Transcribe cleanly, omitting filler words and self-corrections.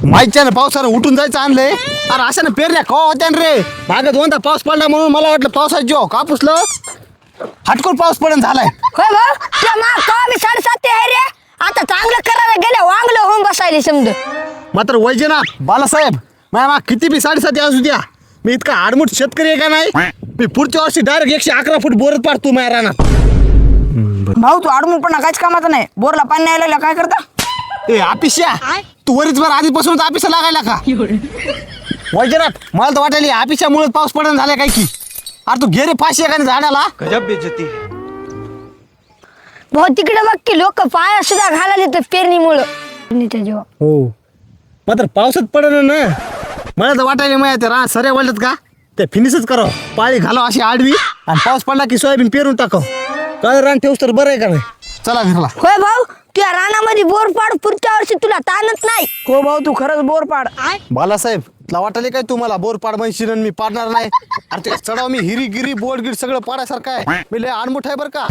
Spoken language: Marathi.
माईच्यानं पावसानं उठून जायचं आणलंय अरे अशानं पेरल्या का होत्या रे मागे दोनदा पाऊस पडला म्हणून मला वाटलं पावसात जेव्हा कापूसलं हटकून पाऊस पडून झालाय होय भाऊ त्या मा का मी 7:30 आहे रे आता चांगलं करायला गेल्या वांगलं होऊन बसायले समज मात्र वैजनाथ बालासाहेब माझ्या किती बी 7:30 असू द्या मी इतका आडमुठ शेतकरी आहे का नाही मी पुढच्या वर्षी डायरेक्ट 111 फूट बोरच पाडतो माझ्या रानात भाऊ तू आडमून पण काहीच कामाचा नाही बोरला पाणी नाही लागलं काय करता ए आपिष्या तू वरीच बरं आधीपासूनच आपिसा लागायला का वैजनाथ मला तर वाटायला आपिशामुळे पाऊस पडून झालाय काय की अरे तू गेले फाशी एखाद्या झाडाला गजब बेइज्जती भाऊ तिकडे बघ की लोक पाया सुद्धा घालायला तर पेरणीमुळं जेव्हा हो मात्र पावसात पडलं ना मला तर वाटायला माहिती त्या रान सऱ्या वळतात का ते फिनिशच करावं पाळी घालावं अशी आडवी आणि पाऊस पडला की सोयाबीन पेरून टाकाव काय रान ठेवस तर बरं आहे का नाही चला घरला होय भाऊ तुझ्या रानामध्ये बोर पाड पुढच्या वर्षी तुला ताणत नाही हो भाऊ तू खरंच बोर पाड बालासाहेब तुला वाटायला काय तुम्हाला बोर पाड म्हणशील आणि मी पाडणार नाही अरे ते चढाव मी हिरी गिरी बोर्ड गिर सगळं पाडायसारखं आहे मी लय अनमुठ आहे बरं का